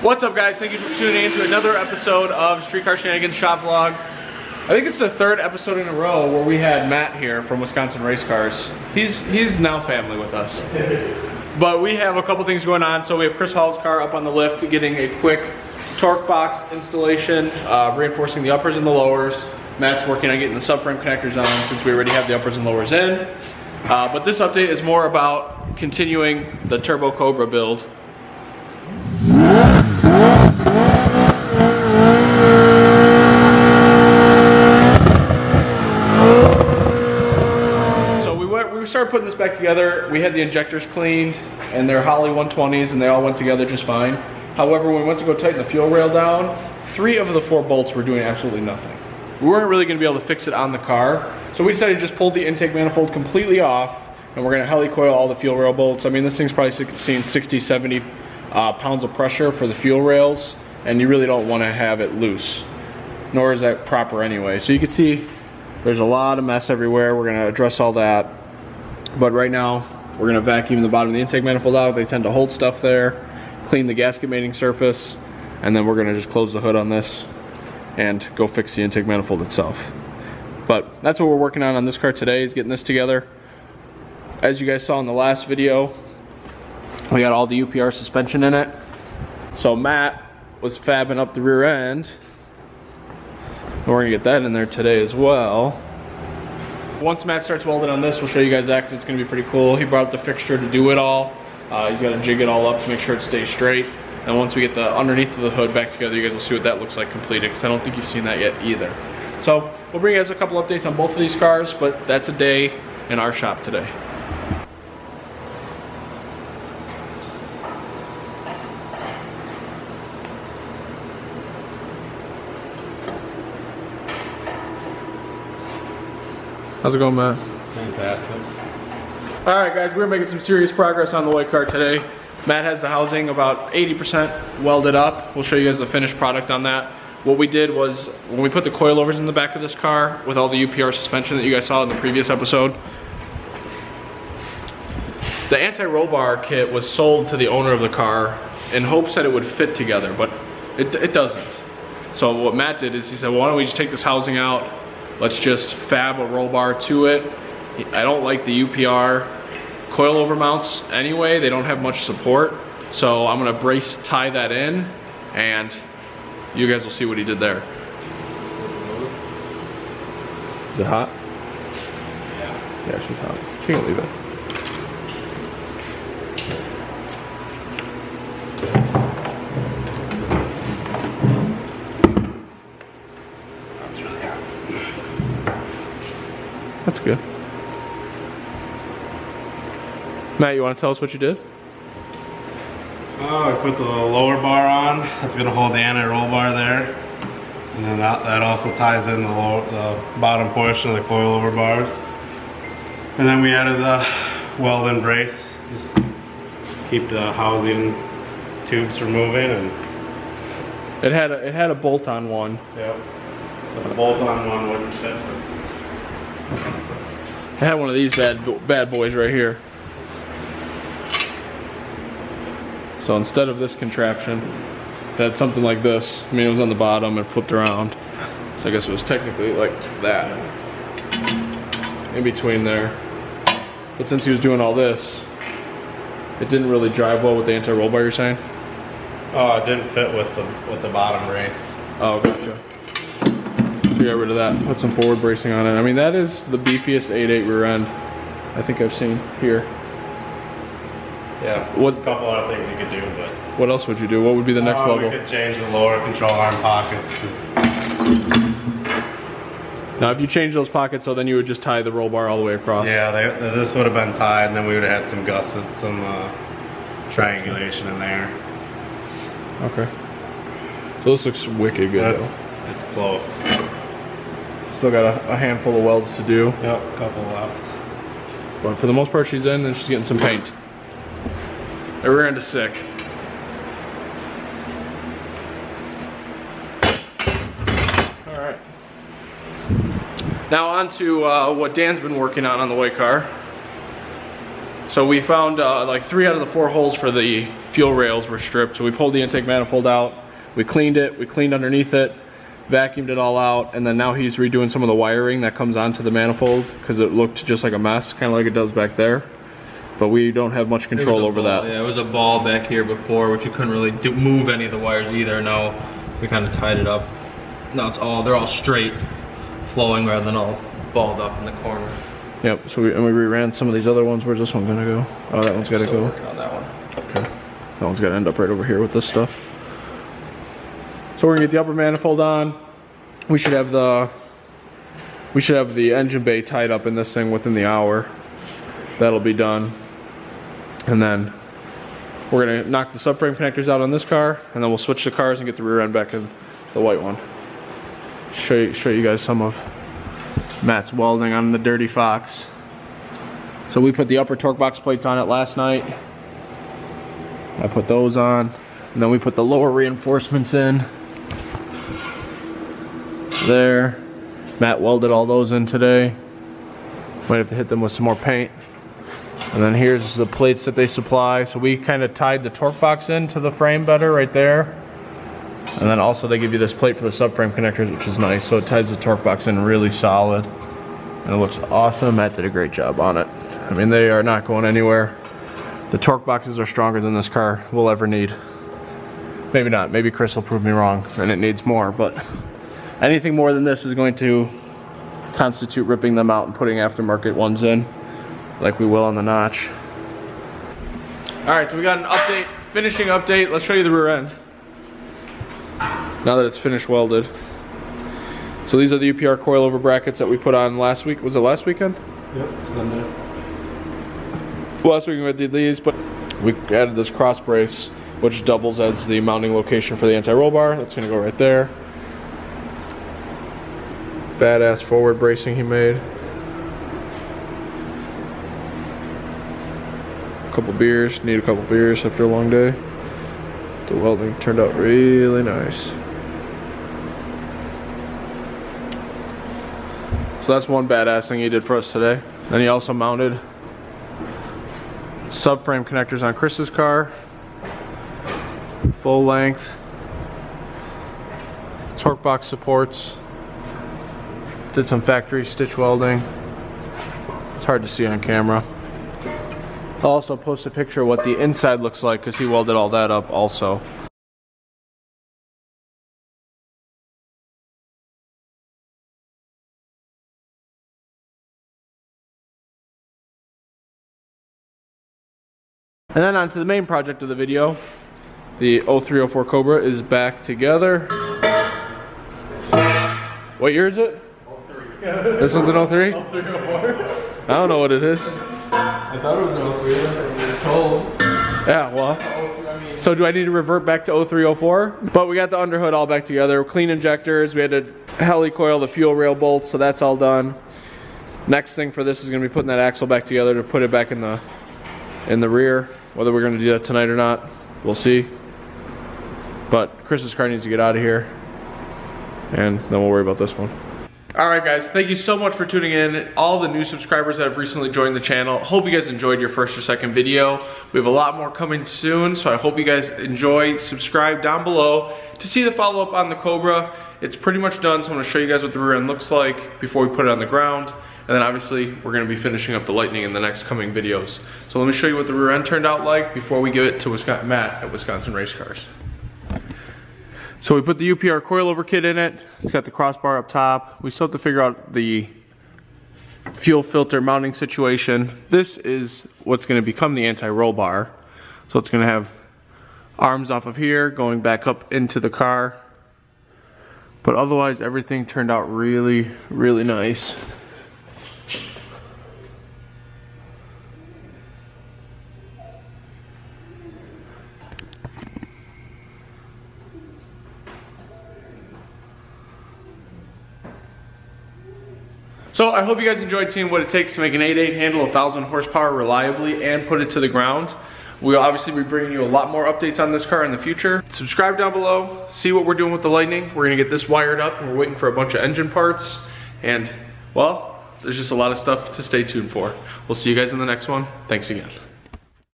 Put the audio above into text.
What's up, guys? Thank you for tuning in to another episode of Streetcar Shenanigans Shop Vlog. I think it's the third episode in a row where we had Matt here from Wisconsin Race Cars. He's now family with us. But we have a couple things going on. So we have Chris Hall's car up on the lift getting a quick torque box installation, reinforcing the uppers and the lowers. Matt's working on getting the subframe connectors on since we already have the uppers and lowers in. But this update is more about continuing the Turbo Cobra build. So we started putting this back together. We had the injectors cleaned and they're Holley 120s and they all went together just fine. However, when we went to go tighten the fuel rail down, 3 of the 4 bolts were doing absolutely nothing. We weren't really gonna be able to fix it on the car. So we decided to just pull the intake manifold completely off and we're gonna helicoil all the fuel rail bolts. I mean, this thing's probably seen 60, 70 pounds of pressure for the fuel rails, and you really don't want to have it loose, nor is that proper anyway. So you can see there's a lot of mess everywhere. We're going to address all that, but right now we're going to vacuum the bottom of the intake manifold out. They tend to hold stuff there, clean the gasket mating surface, and then we're going to just close the hood on this and go fix the intake manifold itself. But that's what we're working on this car today, is getting this together. As you guys saw in the last video, we got all the UPR suspension in it. So Matt was fabbing up the rear end. We're gonna get that in there today as well. Once Matt starts welding on this, we'll show you guys that, 'cause it's gonna be pretty cool. He brought up the fixture to do it all. He's gotta jig it all up to make sure it stays straight. And once we get the underneath of the hood back together, you guys will see what that looks like completed, because I don't think you've seen that yet either. So we'll bring you guys a couple updates on both of these cars, but that's a day in our shop today. How's it going, Matt? Fantastic. All right, guys, we're making some serious progress on the white car today. Matt has the housing about 80% welded up. We'll show you guys the finished product on that. What we did was, when we put the coilovers in the back of this car with all the UPR suspension that you guys saw in the previous episode, the anti-roll bar kit was sold to the owner of the car in hopes that it would fit together, but it doesn't. So what Matt did is he said, well, why don't we just take this housing out? Let's just fab a roll bar to it. I don't like the UPR coilover mounts anyway. They don't have much support. So I'm gonna brace tie that in, and you guys will see what he did there. Is it hot? Yeah. Yeah, she's hot. She can leave it. That's good. Matt, you want to tell us what you did? I put the lower bar on. That's going to hold the anti-roll bar there. And then that also ties in the bottom portion of the coilover bars. And then we added the weld-in brace. Just keep the housing tubes from moving. And it had a bolt-on one. Yep. The bolt-on one wouldn't fit for. I had one of these bad boys right here. So instead of this contraption, it had something like this. I mean, it was on the bottom and flipped around. So I guess it was technically like that, in between there. But since he was doing all this, it didn't really drive well with the anti-roll bar, you're saying? Oh, it didn't fit with the bottom brace. Oh, gotcha. So got rid of that, put some forward bracing on it. I mean, that is the beefiest 8.8 rear end I think I've seen here. Yeah, what, a couple other things you could do, but... What else would you do? What would be the next level? We could change the lower control arm pockets. Now, if you change those pockets, so then you would just tie the roll bar all the way across? Yeah, this would have been tied, and then we would have had some gusset, some triangulation in there. Okay. So this looks wicked good, though. It's close. Still got a handful of welds to do. Yep, a couple left. But for the most part, she's in and she's getting some paint. The rear end is sick. All right. Now on to what Dan's been working on the white car. So we found like 3 out of the 4 holes for the fuel rails were stripped. So we pulled the intake manifold out, we cleaned it, we cleaned underneath it, vacuumed it all out, and then now he's redoing some of the wiring that comes onto the manifold because it looked just like a mess, kind of like it does back there. But we don't have much control over that. Yeah, it was a ball back here before, which you couldn't really move any of the wires either. Now we kind of tied it up. Now they're all straight, flowing rather than all balled up in the corner. Yep, so we reran some of these other ones. Where's this one gonna go? Oh, that one's gotta go. On that one. Okay. That one's gotta end up right over here with this stuff. So we're gonna get the upper manifold on. We should have the engine bay tied up in this thing within the hour. That'll be done. And then we're gonna knock the subframe connectors out on this car, and then we'll switch the cars and get the rear end back in the white one. Show you guys some of Matt's welding on the Dirty Fox. So we put the upper torque box plates on it last night. I put those on, and then we put the lower reinforcements in. There. Matt welded all those in today. Might have to hit them with some more paint. And then here's the plates that they supply. So we kind of tied the torque box into the frame better right there. And then also they give you this plate for the subframe connectors, which is nice. So it ties the torque box in really solid. And it looks awesome. Matt did a great job on it. I mean, they are not going anywhere. The torque boxes are stronger than this car will ever need. Maybe not. Maybe Chris will prove me wrong and it needs more. But anything more than this is going to constitute ripping them out and putting aftermarket ones in, like we will on the notch. All right, so we got an update, finishing update. Let's show you the rear end. Now that it's finished welded. So these are the UPR coilover brackets that we put on last week. Was it last weekend? Yep, Sunday. Last week we did these, but we added this cross brace, which doubles as the mounting location for the anti-roll bar. That's gonna go right there. Badass forward bracing he made. Couple beers, need a couple beers after a long day. The welding turned out really nice. So that's one badass thing he did for us today. Then he also mounted subframe connectors on Chris's car, full length, torque box supports. Did some factory stitch welding. It's hard to see on camera. I'll also post a picture of what the inside looks like because he welded all that up also. And then on to the main project of the video. The 0304 Cobra is back together. What year is it? 03. This one's an 03? 0304. I don't know what it is. I thought it was an 03, that's what we were told. Yeah, well. So do I need to revert back to 0304? But we got the underhood all back together. Clean injectors. We had to heli coil the fuel rail bolts, so that's all done. Next thing for this is going to be putting that axle back together to put it back in the rear. Whether we're going to do that tonight or not, we'll see. But Chris's car needs to get out of here, and then we'll worry about this one. Alright guys, thank you so much for tuning in. All the new subscribers that have recently joined the channel. Hope you guys enjoyed your first or second video. We have a lot more coming soon, so I hope you guys enjoy. Subscribe down below to see the follow-up on the Cobra. It's pretty much done, so I'm going to show you guys what the rear end looks like before we put it on the ground. And then obviously, we're going to be finishing up the Lightning in the next coming videos. So let me show you what the rear end turned out like before we give it to Matt at Wisconsin Race Cars. So we put the UPR coilover kit in it. It's got the crossbar up top. We still have to figure out the fuel filter mounting situation. This is what's going to become the anti-roll bar. So it's going to have arms off of here going back up into the car. But otherwise everything turned out really, really nice. So I hope you guys enjoyed seeing what it takes to make an 8.8 handle 1,000 horsepower reliably and put it to the ground. We'll obviously be bringing you a lot more updates on this car in the future. Subscribe down below, see what we're doing with the Lightning. We're gonna get this wired up and we're waiting for a bunch of engine parts. And well, there's just a lot of stuff to stay tuned for. We'll see you guys in the next one. Thanks again.